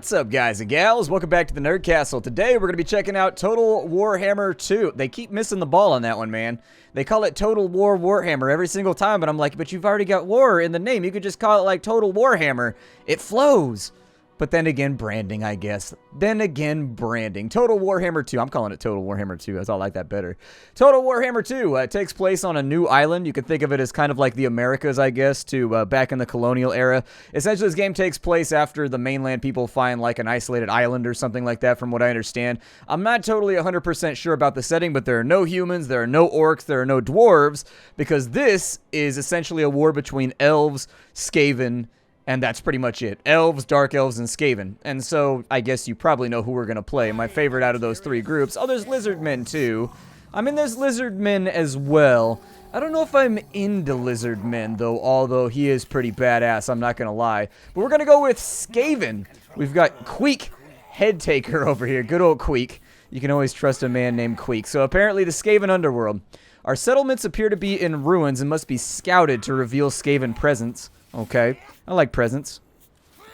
What's up, guys and gals? Welcome back to the Nerd Castle. Today, we're going to be checking out Total Warhammer 2. They keep missing the ball on that one, man. They call it Total War Warhammer every single time, but I'm like, but you've already got war in the name. You could just call it, like, Total Warhammer. It flows. But then again, branding, I guess. Then again, branding. Total Warhammer 2. I'm calling it Total Warhammer 2. I like that better. Total Warhammer 2 takes place on a new island. You can think of it as kind of like the Americas, I guess, to back in the colonial era. Essentially, this game takes place after the mainland people find like an isolated island or something like that, from what I understand. I'm not totally 100% sure about the setting, but there are no humans, there are no orcs, there are no dwarves, because this is essentially a war between elves, Skaven, and that's pretty much it. Elves, Dark Elves, and Skaven. And so, I guess you probably know who we're going to play. My favorite out of those three groups. Oh, there's Lizardmen, too. I mean, there's Lizardmen as well. I don't know if I'm into Lizardmen, though, although he is pretty badass, I'm not going to lie. But we're going to go with Skaven. We've got Queek, Head Taker over here. Good old Queek. You can always trust a man named Queek. So, apparently, the Skaven underworld. Our settlements appear to be in ruins and must be scouted to reveal Skaven presence. Okay, I like presents.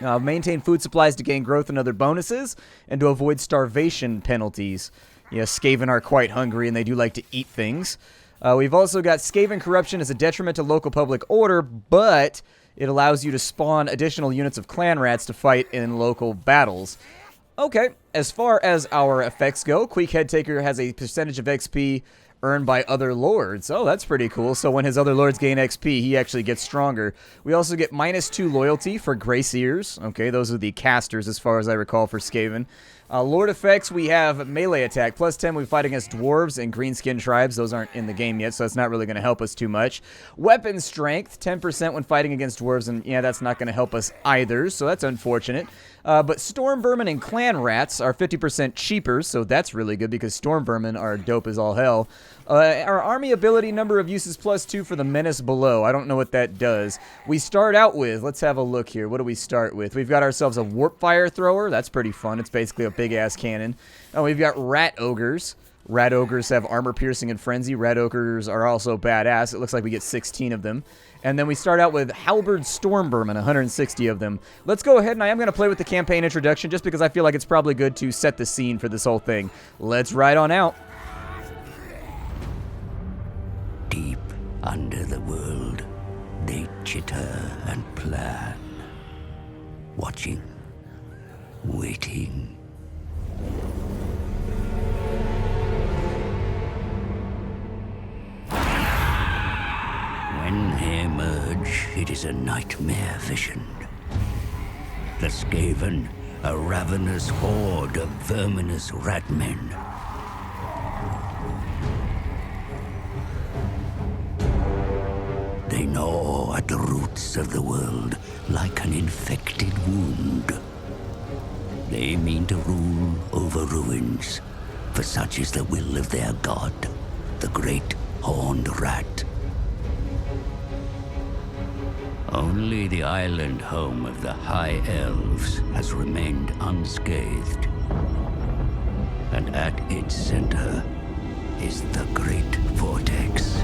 Maintain food supplies to gain growth and other bonuses, and to avoid starvation penalties. Yes, Skaven are quite hungry, and they do like to eat things. We've also got Skaven corruption as a detriment to local public order, but it allows you to spawn additional units of clan rats to fight in local battles. Okay, as far as our effects go, Queek Head Taker has a percentage of XP earned by other lords. Oh, that's pretty cool. So when his other lords gain XP, he actually gets stronger. We also get -2 loyalty for Grayseers. Okay, those are the casters as far as I recall for Skaven. Lord effects, we have melee attack. +10 we fight against dwarves and greenskin tribes. Those aren't in the game yet, so that's not really going to help us too much. Weapon strength, 10% when fighting against dwarves, and yeah, that's not going to help us either, so that's unfortunate. But Storm Vermin and Clan Rats are 50% cheaper, so that's really good because Storm Vermin are dope as all hell. Our army ability number of uses +2 for the Menace Below. I don't know what that does. We start out with, let's have a look here. What do we start with? We've got ourselves a Warp Fire Thrower. That's pretty fun. It's basically a big-ass cannon. And we've got Rat Ogres. Rat Ogres have Armor Piercing and Frenzy. Rat Ogres are also badass. It looks like we get 16 of them. And then we start out with Halberd Storm Vermin, 160 of them. Let's go ahead, and I am going to play with the campaign introduction just because I feel like it's probably good to set the scene for this whole thing. Let's ride on out. Deep under the world, they chitter and plan. Watching, waiting. When they emerge, it is a nightmare vision. The Skaven, a ravenous horde of verminous ratmen. They gnaw at the roots of the world like an infected wound. They mean to rule over ruins, for such is the will of their god, the great horned rat. Only the island home of the High Elves has remained unscathed. And at its center is the Great Vortex.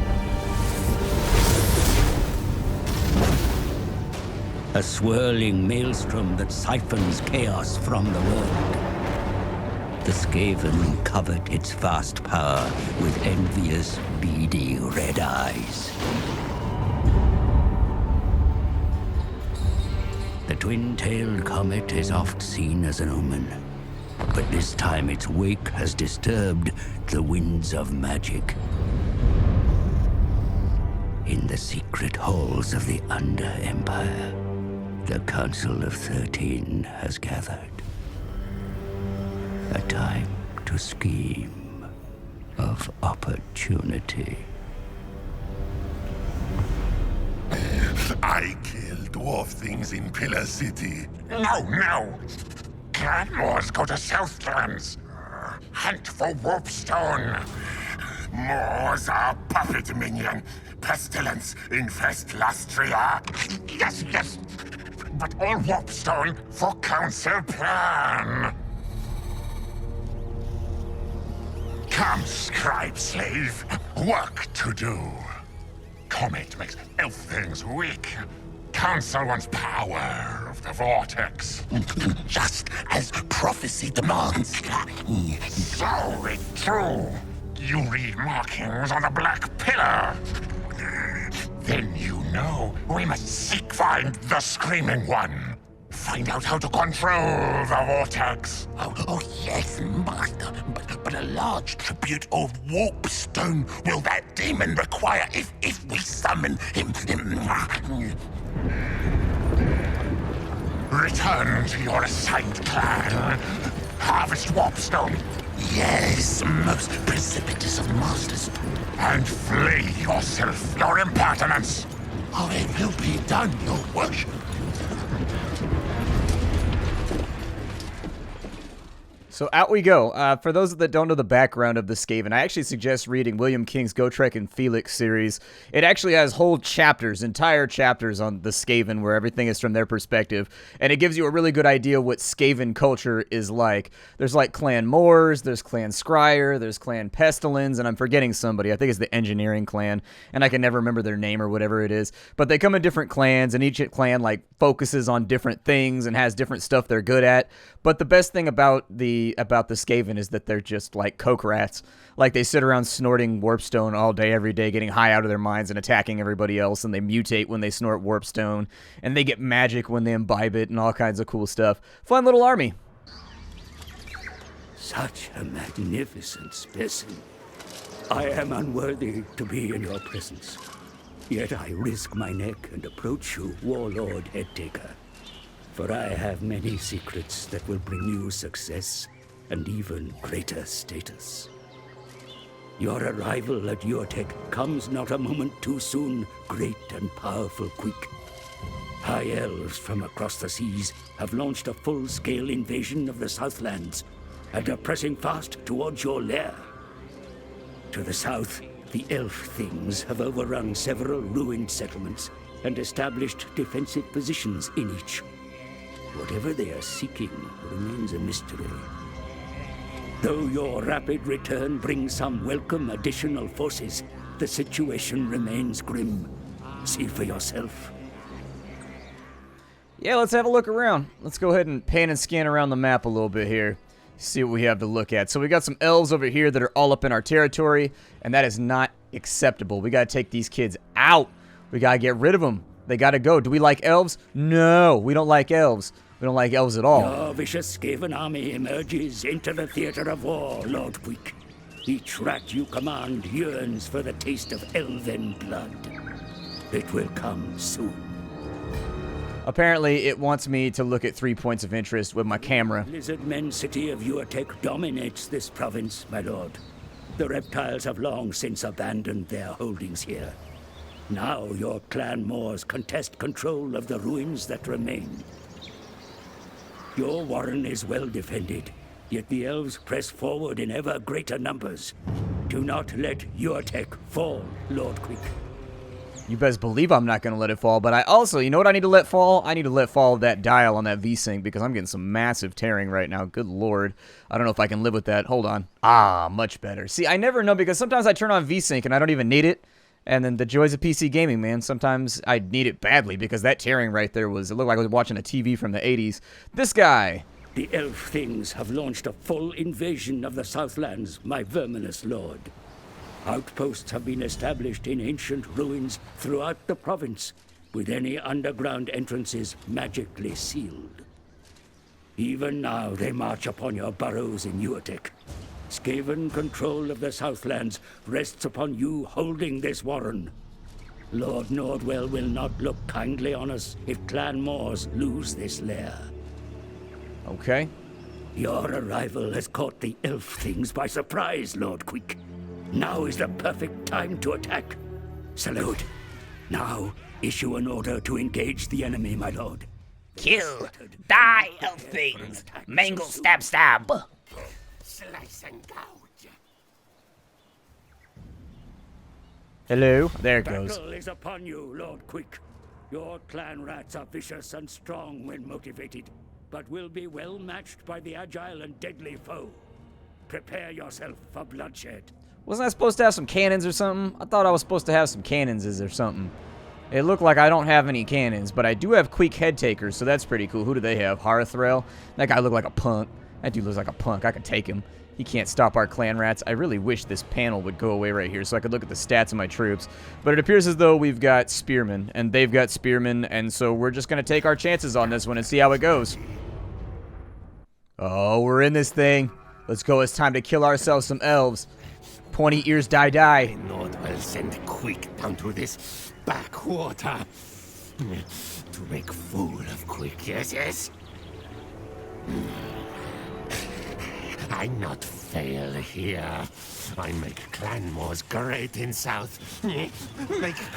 A swirling maelstrom that siphons chaos from the world. The Skaven covet its vast power with envious, beady red eyes. The twin-tailed comet is oft seen as an omen, but this time its wake has disturbed the winds of magic. In the secret halls of the Under-Empire, the Council of 13 has gathered. A time to scheme of opportunity. I kill dwarf things in Pillar City. No! Clan wars go to Southlands. Hunt for Warpstone. Moors are puppet minion. Pestilence infest Lastria. Yes. But all Warpstone for council plan. Come, scribe slave. Work to do. Comet makes elf things weak. Council wants power of the vortex. Just as prophecy demands. So it's true. You read markings on the black pillar. Then you know we must find the Screaming One. Find out how to control the vortex. Oh yes, Master. But a large tribute of warpstone will that demon require if we summon him. Return to your assigned clan. Harvest warpstone. Yes, most precipitous of masters. And flay yourself, your impertinence. Oh, it will be done, your worship. So out we go. For those that don't know the background of the Skaven, I actually suggest reading William King's Gotrek and Felix series. It actually has whole chapters, entire chapters on the Skaven where everything is from their perspective, and it gives you a really good idea what Skaven culture is like. There's like Clan Moors, there's Clan Scryer, there's Clan Pestilence, and I'm forgetting somebody. I think it's the Engineering Clan, and I can never remember their name or whatever it is. But they come in different clans, and each clan like focuses on different things and has different stuff they're good at. But the best thing about the Skaven is that they're just like coke rats. Like they sit around snorting warpstone all day, every day, getting high out of their minds and attacking everybody else, and they mutate when they snort warpstone, and they get magic when they imbibe it, and all kinds of cool stuff. Fun little army. Such a magnificent specimen. I am unworthy to be in your presence. Yet I risk my neck and approach you, Warlord Headtaker. For I have many secrets that will bring you success and even greater status. Your arrival at Urtek comes not a moment too soon, great and powerful quick. High elves from across the seas have launched a full-scale invasion of the Southlands and are pressing fast towards your lair. To the south, the elf things have overrun several ruined settlements and established defensive positions in each. Whatever they are seeking remains a mystery. Though your rapid return brings some welcome additional forces, the situation remains grim. See for yourself. Yeah, let's have a look around. Let's go ahead and pan and scan around the map a little bit here. See what we have to look at. So we got some elves over here that are all up in our territory, and that is not acceptable. We got to take these kids out. We got to get rid of them. They got to go. Do we like elves? No, we don't like elves. We don't like elves at all. Your vicious Skaven army emerges into the theater of war, Lord Quick. Each rat you command yearns for the taste of elven blood. It will come soon. Apparently, it wants me to look at 3 points of interest with my camera. Lizardmen city of Urtek dominates this province, my lord. The reptiles have long since abandoned their holdings here. Now your clan Moors contest control of the ruins that remain. Your warren is well defended, yet the elves press forward in ever greater numbers. Do not let Urtek fall, Lord Quick. You best believe I'm not going to let it fall, but I also, you know what I need to let fall? I need to let fall that dial on that V-Sync because I'm getting some massive tearing right now. Good lord. I don't know if I can live with that. Hold on. Ah, much better. See, I never know because sometimes I turn on V-Sync and I don't even need it. And then the joys of PC gaming, man. Sometimes I need it badly because that tearing right there was, it looked like I was watching a TV from the 80s. This guy. The elf things have launched a full invasion of the Southlands, my verminous lord. Outposts have been established in ancient ruins throughout the province, with any underground entrances magically sealed. Even now they march upon your burrows in Urtek. Skaven control of the Southlands rests upon you holding this warren. Lord Nordwell will not look kindly on us if Clan Moors lose this lair. Okay. Your arrival has caught the elf things by surprise, Lord Quick. Now is the perfect time to attack. Salute. Now, issue an order to engage the enemy, my lord. Kill, die, elf things, mangle, stab, stab. Slice and gouge. Hello. There it goes. Battle is upon you, Lord Quick. Your clan rats are vicious and strong when motivated, but will be well matched by the agile and deadly foe. Prepare yourself for bloodshed. Wasn't I supposed to have some cannons or something? I thought I was supposed to have some cannons or something. It looked like I don't have any cannons, but I do have quick head takers, so that's pretty cool. Who do they have? Harathrel? That guy looked like a punk. That dude looks like a punk. I could take him. He can't stop our clan rats. I really wish this panel would go away right here so I could look at the stats of my troops. But it appears as though we've got spearmen, and they've got spearmen, and so we're just going to take our chances on this one and see how it goes. Oh, we're in this thing. Let's go. It's time to kill ourselves some elves. Pointy ears die die. Lord will send Quick down to this backwater to make fool of Quick, yes? I not fail here. I make clan wars great in South. Make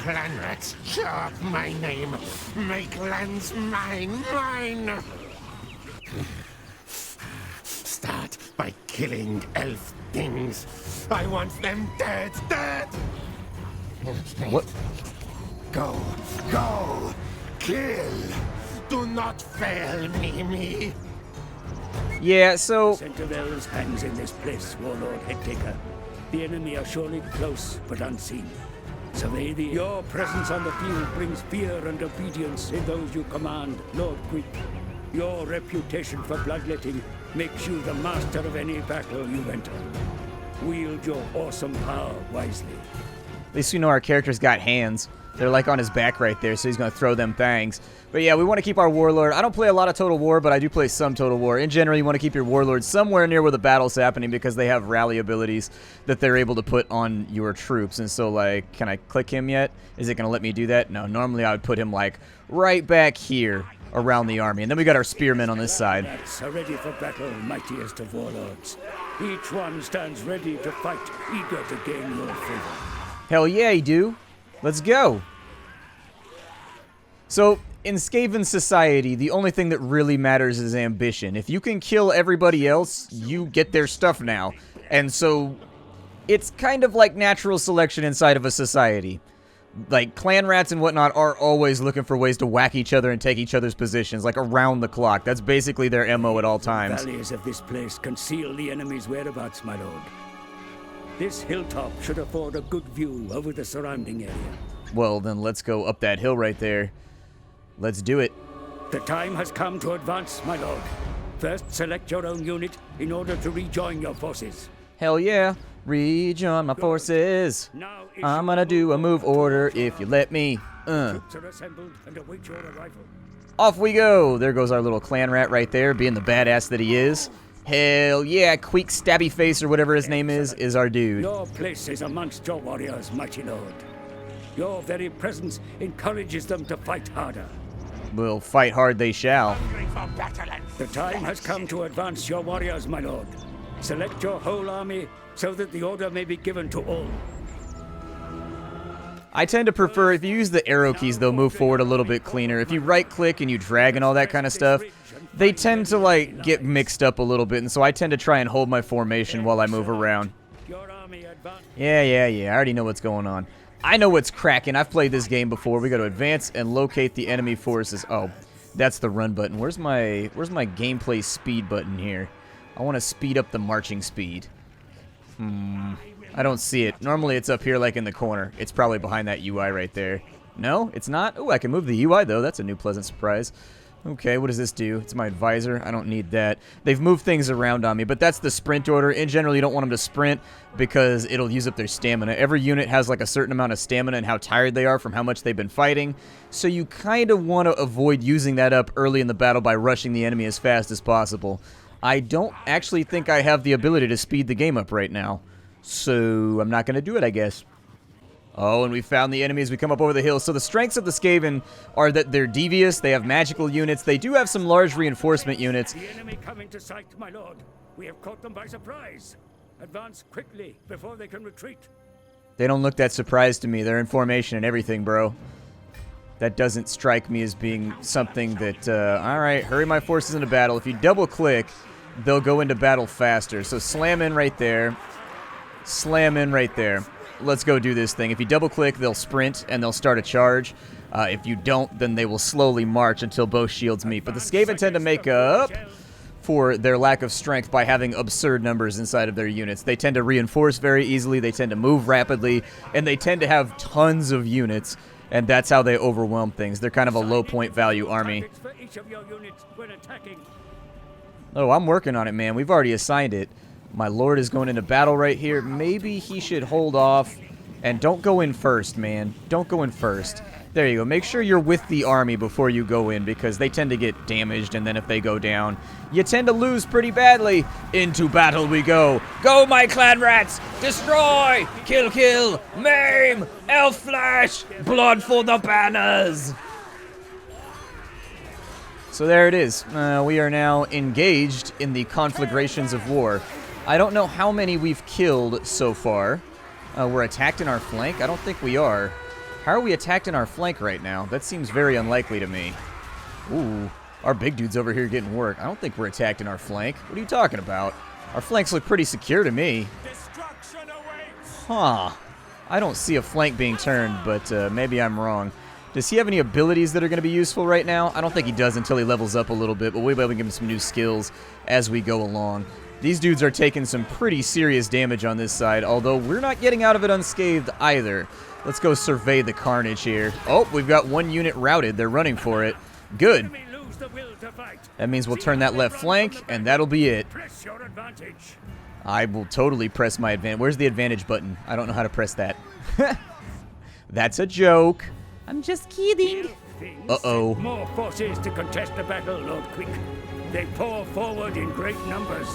clanrats show up my name. Make lands mine. Start by killing elf things. I want them dead. What? Go. Kill. Do not fail me. Yeah, so... Scent of elves hangs in this place, Warlord Headtaker. The enemy are surely close, but unseen. Survey your presence on the field brings fear and obedience in those you command, Lord Quick. Your reputation for bloodletting makes you the master of any battle you enter. Wield your awesome power wisely. At least we know our character's got hands. They're like on his back right there, so he's going to throw them things. But yeah, we want to keep our Warlord. I don't play a lot of Total War, but I do play some Total War. In general, you want to keep your Warlord somewhere near where the battle's happening because they have rally abilities that they're able to put on your troops. And so, like, can I click him yet? Is it going to let me do that? No, normally I would put him, like, right back here around the army. And then we got our spearmen on this side. Clanrats are ready for battle, mightiest of warlords. Each one stands ready to fight, eager to gain your favor. Hell yeah, you do. Let's go. So, in Skaven society, the only thing that really matters is ambition. If you can kill everybody else, you get their stuff now. And so, it's kind of like natural selection inside of a society. Like, clan rats and whatnot are always looking for ways to whack each other and take each other's positions, like around the clock. That's basically their MO at all times. Valleys of this place conceal the enemy's whereabouts, my lord. This hilltop should afford a good view over the surrounding area. Well, then let's go up that hill right there. Let's do it. The time has come to advance, my lord. First, select your own unit in order to rejoin your forces. Hell yeah. Rejoin my forces. Now I'm gonna do a move order if you let me. Troops are assembled and await your arrival. Off we go. There goes our little clan rat right there, being the badass that he is. Hell yeah, Queek Stabby Face or whatever his name is our dude. Your place is amongst your warriors, mighty lord. Your very presence encourages them to fight harder. We'll fight hard they shall. The time has come to advance your warriors, my lord. Select your whole army so that the order may be given to all. I tend to prefer, if you use the arrow keys, they'll move forward a little bit cleaner. If you right-click and you drag and all that kind of stuff, they tend to, like, get mixed up a little bit, and so I tend to try and hold my formation while I move around. Yeah, I already know what's going on. I know what's cracking. I've played this game before. We got to advance and locate the enemy forces. Oh, that's the run button. Where's my gameplay speed button here? I want to speed up the marching speed. I don't see it. Normally it's up here like in the corner. It's probably behind that UI right there. No, it's not? Oh, I can move the UI though. That's a new pleasant surprise. Okay, what does this do? It's my advisor. I don't need that. They've moved things around on me, but that's the sprint order. In general, you don't want them to sprint because it'll use up their stamina. Every unit has like a certain amount of stamina and how tired they are from how much they've been fighting. So you kind of want to avoid using that up early in the battle by rushing the enemy as fast as possible. I don't actually think I have the ability to speed the game up right now. So I'm not going to do it, I guess. Oh, and we found the enemy as we come up over the hill. So the strengths of the Skaven are that they're devious, they have magical units, they do have some large reinforcement units. The enemy come into sight, my lord. We have caught them by surprise. Advance quickly before they can retreat. They don't look that surprised to me. They're in formation and everything, bro. That doesn't strike me as being something that, alright, hurry my forces into battle. If you double click, they'll go into battle faster. So slam in right there. Slam in right there. Let's go do this thing. If you double click, they'll sprint and they'll start a charge. If you don't, then they will slowly march until both shields meet. But the Skaven tend to make up for their lack of strength by having absurd numbers inside of their units. They tend to reinforce very easily, they tend to move rapidly, and they tend to have tons of units, and that's how they overwhelm things. They're kind of a low point value army. Oh, I'm working on it, man. We've already assigned it. My lord is going into battle right here. Maybe he should hold off. And don't go in first, man. Don't go in first. There you go. Make sure you're with the army before you go in, because they tend to get damaged, and then if they go down, you tend to lose pretty badly. Into battle we go. Go, my clan rats! Destroy! Kill, kill! Maim! Elf flash! Blood for the banners! So there it is. We are now engaged in the conflagrations of war. I don't know how many we've killed so far. We're attacked in our flank? I don't think we are. How are we attacked in our flank right now? That seems very unlikely to me. Ooh, our big dude's over here getting work. I don't think we're attacked in our flank. What are you talking about? Our flanks look pretty secure to me. Huh. I don't see a flank being turned, but maybe I'm wrong. Does he have any abilities that are going to be useful right now? I don't think he does until he levels up a little bit, but we'll be able to give him some new skills as we go along. These dudes are taking some pretty serious damage on this side, although we're not getting out of it unscathed either. Let's go survey the carnage here. Oh, we've got one unit routed. They're running for it. Good. That means we'll turn that left flank, and that'll be it. I will totally press my advantage. Where's the advantage button? I don't know how to press that. That's a joke. I'm just kidding. Uh-oh. More forces to contest the battle, Lord Quick. They pour forward in great numbers.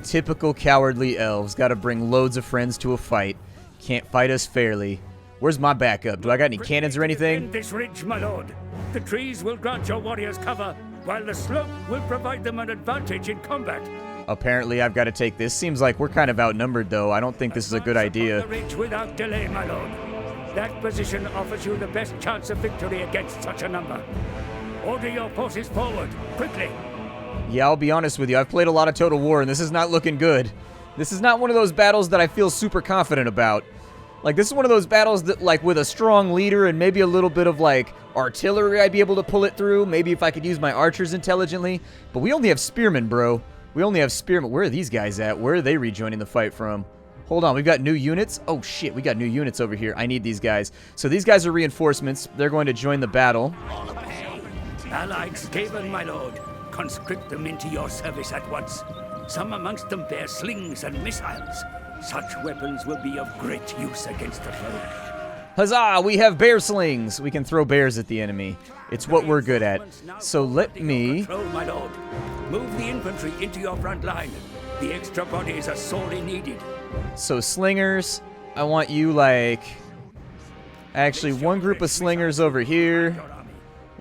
Typical cowardly elves. Gotta bring loads of friends to a fight. Can't fight us fairly. Where's my backup? Do I got any cannons or anything? This ridge, my lord. The trees will grant your warriors cover, while the slope will provide them an advantage in combat. Apparently, I've got to take this. Seems like we're kind of outnumbered, though. I don't think this is a good idea. The ridge without delay, my lord. That position offers you the best chance of victory against such a number. Order your forces forward, quickly. Yeah, I'll be honest with you. I've played a lot of Total War, and this is not looking good. This is not one of those battles that I feel super confident about. Like, this is one of those battles that, like, with a strong leader and maybe a little bit of, like, artillery, I'd be able to pull it through. Maybe if I could use my archers intelligently. But we only have spearmen, bro. We only have spearmen. Where are these guys at? Where are they rejoining the fight from? Hold on, we've got new units? Oh, shit, we got new units over here. I need these guys. So these guys are reinforcements. They're going to join the battle. Allied Skaven, my lord. Conscript them into your service at once. Some amongst them bear slings and missiles. Such weapons will be of great use against the foe. Huzzah! We have bear slings! We can throw bears at the enemy. It's what we're good at. So let me... Control, my lord. Move the infantry into your front line. The extra bodies are sorely needed. So slingers, I want you like... Actually, one group of slingers over here.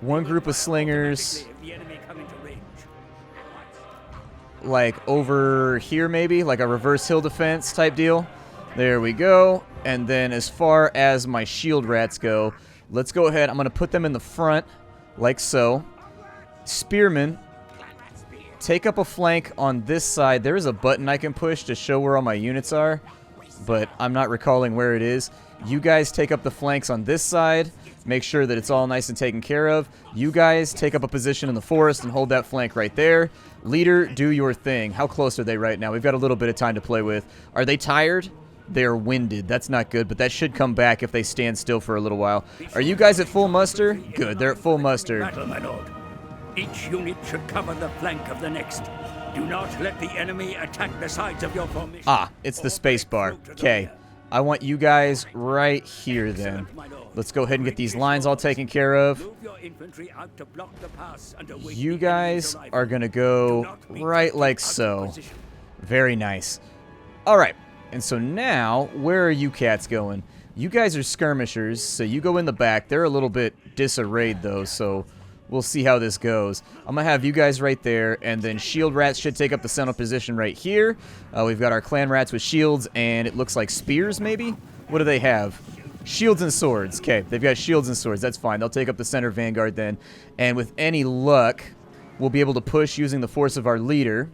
One group of slingers... like over here maybe, like a reverse hill defense type deal. There we go. And then as far as my shield rats go, let's go ahead. I'm going to put them in the front like so. Spearmen, take up a flank on this side. There is a button I can push to show where all my units are, but I'm not recalling where it is. You guys take up the flanks on this side. Make sure that it's all nice and taken care of. You guys take up a position in the forest and hold that flank right there. Leader, do your thing. How close are they right now? We've got a little bit of time to play with. Are they tired? They're winded. That's not good, but that should come back if they stand still for a little while. Are you guys at full muster? Good, they're at full muster. Battle, my lord. Each unit should cover the flank of the next. Do not let the enemy attack the sides of your formation. Ah, it's the space bar. Okay. I want you guys right here then. Let's go ahead and get these lines all taken care of. You guys are going to go right like so. Very nice. All right. And so now, where are you cats going? You guys are skirmishers, so you go in the back. They're a little bit disarrayed, though, so we'll see how this goes. I'm going to have you guys right there, and then shield rats should take up the central position right here. We've got our clan rats with shields, and it looks like spears, maybe? What do they have? Shields and swords. Okay, they've got shields and swords. That's fine. They'll take up the center vanguard then. And with any luck, we'll be able to push using the force of our leader.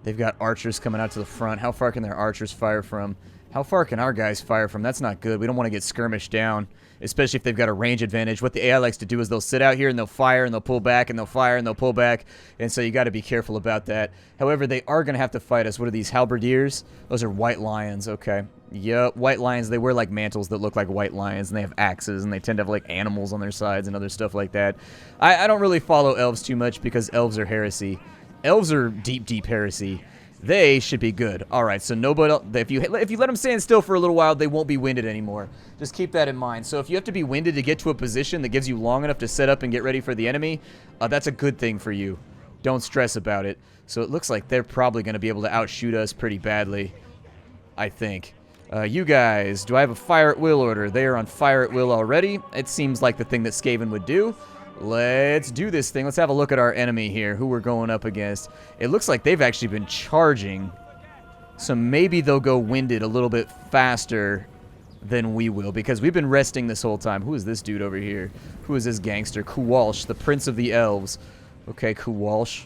They've got archers coming out to the front. How far can their archers fire from How far can our guys fire from? That's not good. We don't want to get skirmished down, especially if they've got a range advantage. What the AI likes to do is they'll sit out here and they'll fire and they'll pull back and they'll fire and they'll pull back. And so you got to be careful about that. However, they are going to have to fight us. What are these, halberdiers? Those are white lions. Okay. Yep, white lions. They wear like mantles that look like white lions, and they have axes, and they tend to have like animals on their sides and other stuff like that. I don't really follow elves too much because elves are heresy. Elves are deep, deep heresy. They should be good. All right, so nobody. If you let them stand still for a little while, they won't be winded anymore. Just keep that in mind. So if you have to be winded to get to a position that gives you long enough to set up and get ready for the enemy, that's a good thing for you. Don't stress about it. So it looks like they're probably going to be able to outshoot us pretty badly, I think. You guys, do I have a fire at will order? They are on fire at will already. It seems like the thing that Skaven would do. Let's do this thing. Let's have a look at our enemy here, who we're going up against. It looks like they've actually been charging, so maybe they'll go winded a little bit faster than we will, because we've been resting this whole time. Who is this dude over here? Who is this gangster? Kuwalsh, the Prince of the Elves. Okay, Kuwalsh.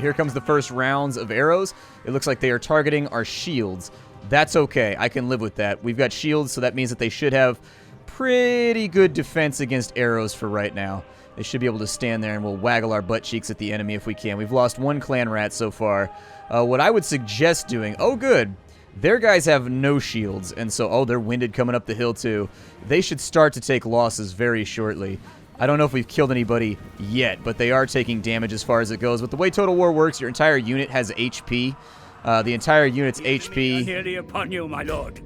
Here comes the first rounds of arrows. It looks like they are targeting our shields. That's okay. I can live with that. We've got shields, so that means that they should have pretty good defense against arrows for right now. They should be able to stand there, and we'll waggle our butt cheeks at the enemy if we can. We've lost one clan rat so far. What I would suggest doing... Oh, good. Their guys have no shields, and so... Oh, they're winded coming up the hill, too. They should start to take losses very shortly. I don't know if we've killed anybody yet, but they are taking damage as far as it goes. With the way Total War works, your entire unit has HP. The entire unit's HP... Nearly upon you, my lord.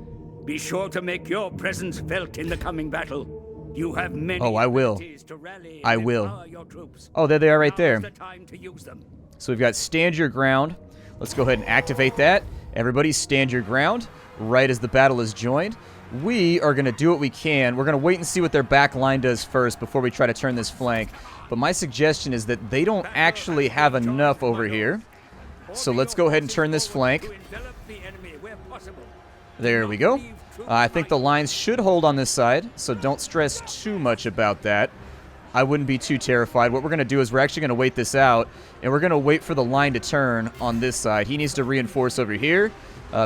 Be sure to make your presence felt in the coming battle. You have many I will. to rally I and will. empower your troops. Oh, there they are right Now's there. the time to use them. So we've got stand your ground. Let's go ahead and activate that. Everybody stand your ground right as the battle is joined. We are going to do what we can. We're going to wait and see what their back line does first before we try to turn this flank. But my suggestion is that they don't actually have enough over here. So let's go ahead and turn this flank. There we go. I think the lines should hold on this side, so don't stress too much about that. I wouldn't be too terrified. What we're going to do is we're actually going to wait this out, and we're going to wait for the line to turn on this side. He needs to reinforce over here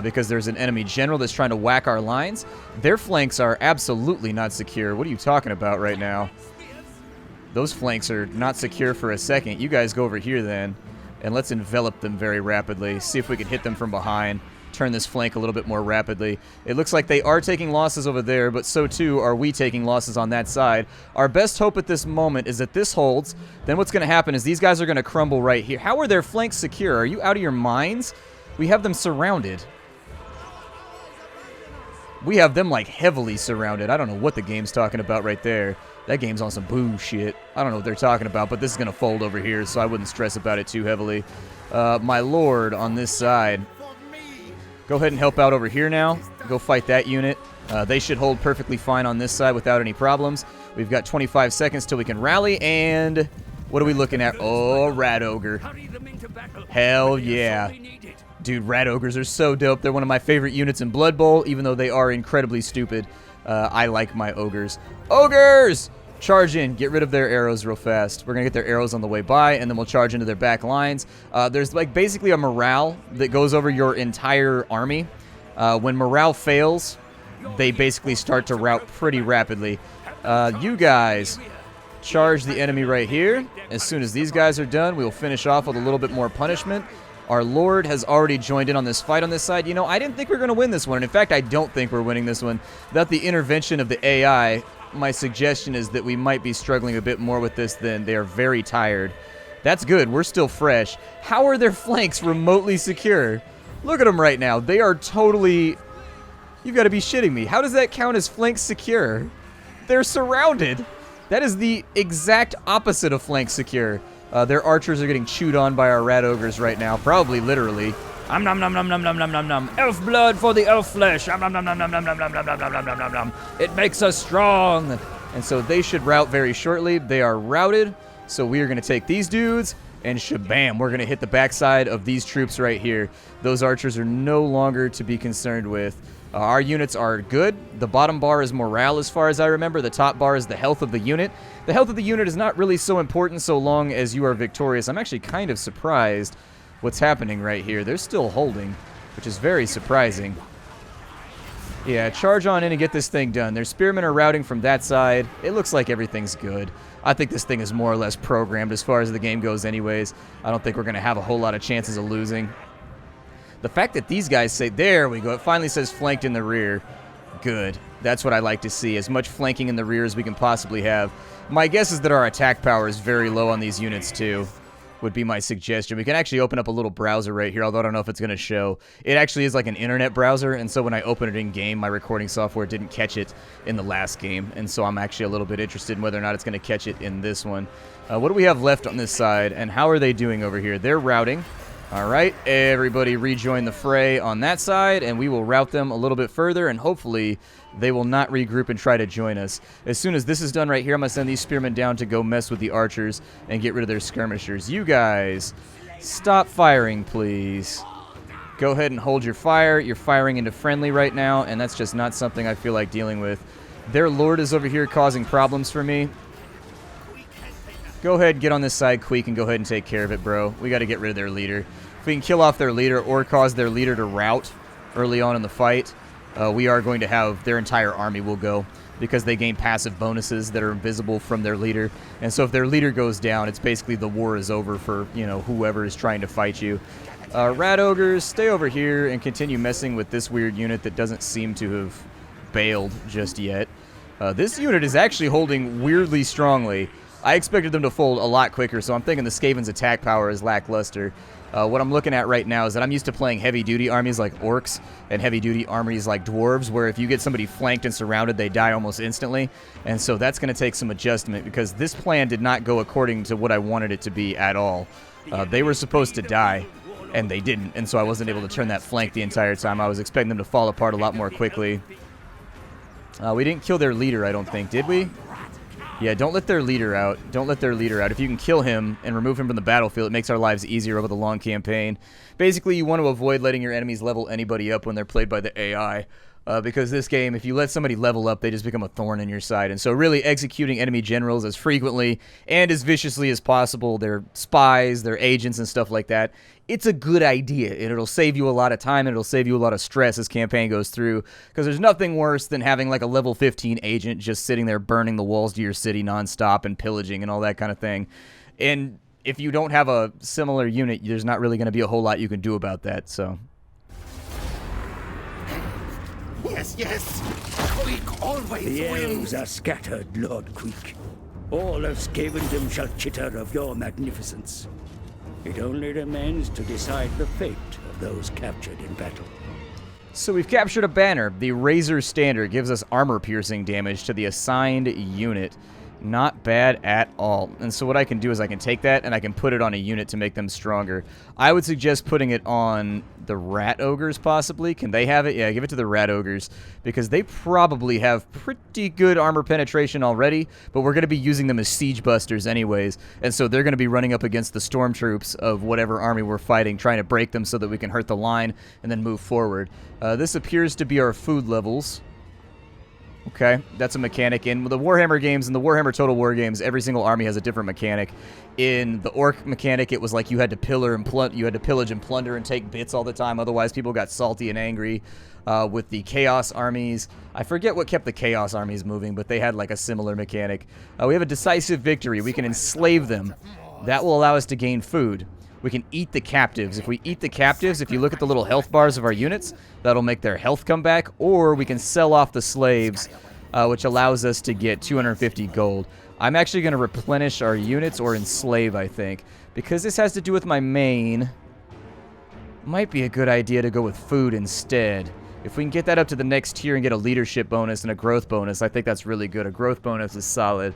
because there's an enemy general that's trying to whack our lines. Their flanks are absolutely not secure. What are you talking about right now? Those flanks are not secure for a second. You guys go over here then, and let's envelop them very rapidly. See if we can hit them from behind. Turn this flank a little bit more rapidly. It looks like they are taking losses over there, but so too are we taking losses on that side. Our best hope at this moment is that this holds. Then what's going to happen is these guys are going to crumble right here. How are their flanks secure? Are you out of your minds? We have them surrounded. We have them like heavily surrounded. I don't know what the game's talking about right there. That game's on some bullshit. I don't know what they're talking about, but this is going to fold over here, so I wouldn't stress about it too heavily. My lord on this side. Go ahead and help out over here now. Go fight that unit. They should hold perfectly fine on this side without any problems. We've got 25 seconds till we can rally, and what are we looking at? Oh, Rat Ogre. Hell yeah. Dude, Rat Ogres are so dope. They're one of my favorite units in Blood Bowl, even though they are incredibly stupid. I like my Ogres. Ogres! Charge in. Get rid of their arrows real fast. We're going to get their arrows on the way by, and then we'll charge into their back lines. There's like basically a morale that goes over your entire army. When morale fails, they basically start to rout pretty rapidly. You guys charge the enemy right here. As soon as these guys are done, we'll finish off with a little bit more punishment. Our Lord has already joined in on this fight on this side. You know, I didn't think we were going to win this one. And in fact, I don't think we're winning this one. Without the intervention of the AI, my suggestion is that we might be struggling a bit more with this than they are very tired. That's good. We're still fresh. How are their flanks remotely secure? Look at them right now. They are totally... You've got to be shitting me. How does that count as flanks secure? They're surrounded. That is the exact opposite of flanks secure. Their archers are getting chewed on by our rat ogres right now. Probably literally. Nom nom nom nom nom nom nom nom nom. Elf blood for the elf flesh. Nom nom nom nom nom nom nom nom nom nom nom nom nom nom. It makes us strong. And so they should rout very shortly. They are routed. So we are going to take these dudes and shabam, we're going to hit the backside of these troops right here. Those archers are no longer to be concerned with. Our units are good. The bottom bar is morale as far as I remember. The top bar is the health of the unit. The health of the unit is not really so important so long as you are victorious. I'm actually kind of surprised what's happening right here. They're still holding, which is very surprising. Yeah, charge on in and get this thing done. Their spearmen are routing from that side. It looks like everything's good. I think this thing is more or less programmed as far as the game goes anyways. I don't think we're going to have a whole lot of chances of losing. The fact that these guys say, there we go, it finally says flanked in the rear. Good. That's what I like to see, as much flanking in the rear as we can possibly have. My guess is that our attack power is very low on these units too, would be my suggestion. We can actually open up a little browser right here, although I don't know if it's going to show. It actually is like an internet browser, and so when I open it in-game, my recording software didn't catch it in the last game, and so I'm actually a little bit interested in whether or not it's going to catch it in this one. What do we have left on this side, and how are they doing over here? They're routing. All right, everybody rejoin the fray on that side, and we will route them a little bit further, and hopefully they will not regroup and try to join us. As soon as this is done right here, I'm going to send these spearmen down to go mess with the archers and get rid of their skirmishers. You guys, stop firing, please. Go ahead and hold your fire. You're firing into friendly right now, and that's just not something I feel like dealing with. Their lord is over here causing problems for me. Go ahead and get on this side, Queek, and go ahead and take care of it, bro. We got to get rid of their leader. If we can kill off their leader or cause their leader to rout early on in the fight, we are going to have their entire army will go, because they gain passive bonuses that are invisible from their leader. And so if their leader goes down, it's basically the war is over for, you know, whoever is trying to fight you. Rat Ogres, stay over here and continue messing with this weird unit that doesn't seem to have bailed just yet. This unit is actually holding weirdly strongly. I expected them to fold a lot quicker, so I'm thinking the Skaven's attack power is lackluster. What I'm looking at right now is that I'm used to playing heavy-duty armies like orcs and heavy-duty armies like dwarves, where if you get somebody flanked and surrounded, they die almost instantly. And so that's going to take some adjustment, because this plan did not go according to what I wanted it to be at all. They were supposed to die, and they didn't, and so I wasn't able to turn that flank the entire time. I was expecting them to fall apart a lot more quickly. We didn't kill their leader, I don't think, did we? Yeah, don't let their leader out. Don't let their leader out. If you can kill him and remove him from the battlefield, it makes our lives easier over the long campaign. Basically, you want to avoid letting your enemies level anybody up when they're played by the AI. Because this game, if you let somebody level up, they just become a thorn in your side. And so really executing enemy generals as frequently and as viciously as possible, their spies, their agents, and stuff like that, it's a good idea. And it'll save you a lot of time, and it'll save you a lot of stress as campaign goes through. Because there's nothing worse than having like a level 15 agent just sitting there burning the walls to your city nonstop and pillaging and all that kind of thing. And if you don't have a similar unit, there's not really going to be a whole lot you can do about that, so... Yes, yes. Queek always The wins. elves are scattered, Lord Queek. All of Skavendom shall chitter of your magnificence. It only remains to decide the fate of those captured in battle. So we've captured a banner. The Razor Standard gives us armor-piercing damage to the assigned unit. Not bad at all. And so what I can do is I can take that and I can put it on a unit to make them stronger. I would suggest putting it on the Rat Ogres, possibly. Can they have it? Yeah, give it to the Rat Ogres, because they probably have pretty good armor penetration already, but we're going to be using them as siege busters anyways, and so they're going to be running up against the stormtroops of whatever army we're fighting, trying to break them so that we can hurt the line and then move forward. This appears to be our food levels. Okay, that's a mechanic. In the Warhammer games, in the Warhammer Total War games, every single army has a different mechanic. In the Orc mechanic, it was like you had to pillage and plunder and take bits all the time, otherwise people got salty and angry. With the Chaos armies, I forget what kept the Chaos armies moving, but they had like a similar mechanic. We have a decisive victory. We can enslave them. That will allow us to gain food. We can eat the captives. If we eat the captives, if you look at the little health bars of our units, that'll make their health come back. Or we can sell off the slaves, which allows us to get 250 gold. I'm actually going to replenish our units or enslave, I think. Because this has to do with my main, might be a good idea to go with food instead. If we can get that up to the next tier and get a leadership bonus and a growth bonus, I think that's really good. A growth bonus is solid.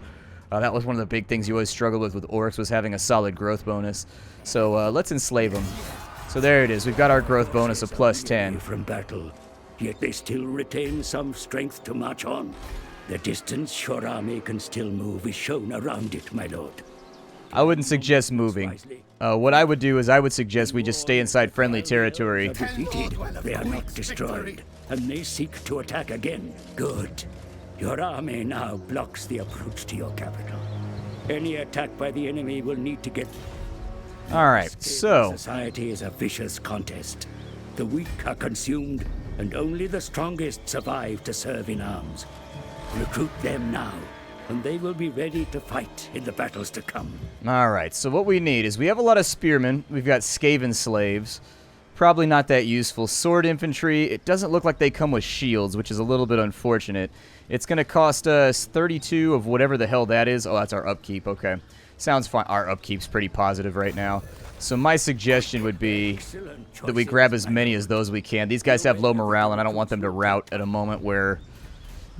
That was one of the big things you always struggled with orcs, was having a solid growth bonus. So let's enslave them. So there it is. We've got our growth bonus of plus 10. From battle, yet they still retain some strength to march on. The distance your army can still move is shown around it, my lord. I wouldn't suggest moving. What I would do is I would suggest we just stay inside friendly territory. Defeated, they are not destroyed, and they seek to attack again. Good. Your army now blocks the approach to your capital. Any attack by the enemy will need to get... Alright, so... Society is a vicious contest. The weak are consumed, and only the strongest survive to serve in arms. Recruit them now, and they will be ready to fight in the battles to come. Alright, so what we need is we have a lot of spearmen. We've got Skaven slaves. Probably not that useful. Sword infantry, it doesn't look like they come with shields, which is a little bit unfortunate. It's going to cost us 32 of whatever the hell that is. Oh, that's our upkeep. Okay. Sounds fine. Our upkeep's pretty positive right now. So my suggestion would be that we grab as many as those we can. These guys have low morale, and I don't want them to rout at a moment where...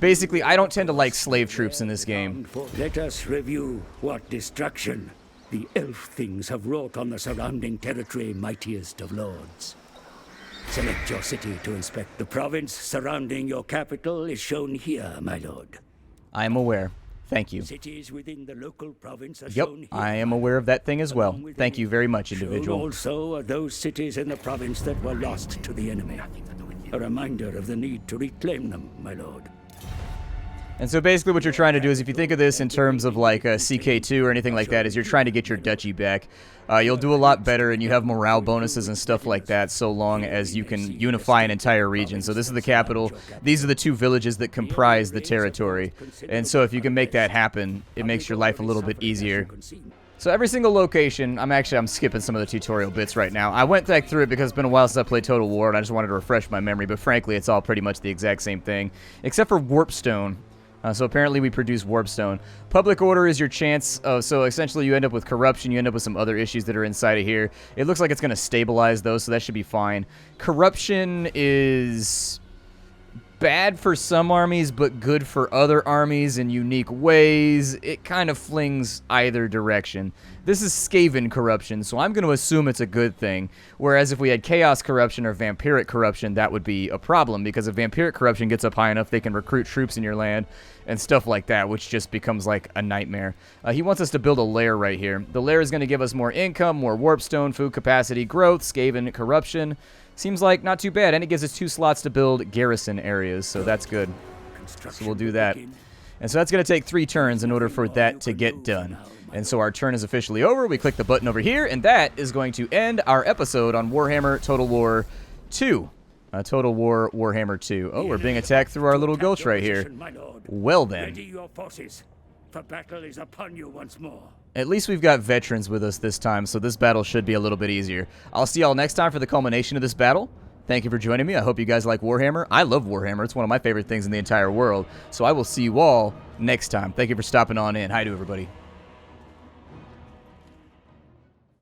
Basically, I don't tend to like slave troops in this game. Let us review what destruction the elf things have wrought on the surrounding territory, mightiest of lords. Select your city to inspect. The province surrounding your capital is shown here, my lord. I am aware. Thank you. Cities within the local province are Yep, shown here. I am aware of that thing as well. Thank you very much, individual. Shown also are those cities in the province that were lost to the enemy. A reminder of the need to reclaim them, my lord. And so basically what you're trying to do is, if you think of this in terms of like a CK2 or anything like that, is you're trying to get your duchy back. You'll do a lot better, and you have morale bonuses and stuff like that, so long as you can unify an entire region. So this is the capital. These are the two villages that comprise the territory. And so if you can make that happen, it makes your life a little bit easier. So every single location, I'm skipping some of the tutorial bits right now. I went back through it because it's been a while since I played Total War, and I just wanted to refresh my memory, but frankly, it's all pretty much the exact same thing, except for Warpstone. So apparently we produce Warpstone. Public order is your chance. So essentially you end up with corruption. You end up with some other issues that are inside of here. It looks like it's going to stabilize those, so that should be fine. Corruption is bad for some armies, but good for other armies in unique ways. It kind of flings either direction. This is Skaven corruption, so I'm going to assume it's a good thing. Whereas if we had Chaos corruption or Vampiric corruption, that would be a problem, because if Vampiric corruption gets up high enough, they can recruit troops in your land and stuff like that, which just becomes like a nightmare. He wants us to build a lair right here. The lair is going to give us more income, more warpstone, food capacity, growth, Skaven corruption. Seems like not too bad, and it gives us 2 slots to build garrison areas, so that's good. So we'll do that. And so that's going to take 3 turns in order for that to get done. And so our turn is officially over. We click the button over here, and that is going to end our episode on Warhammer Total War 2. Total War Warhammer 2. Oh, we're being attacked through our little gulch right here. Well then. Ready your forces. The battle is upon you once more. At least we've got veterans with us this time, so this battle should be a little bit easier. I'll see y'all next time for the culmination of this battle. Thank you for joining me. I hope you guys like Warhammer. I love Warhammer. It's one of my favorite things in the entire world. So I will see you all next time. Thank you for stopping on in. Hi to everybody.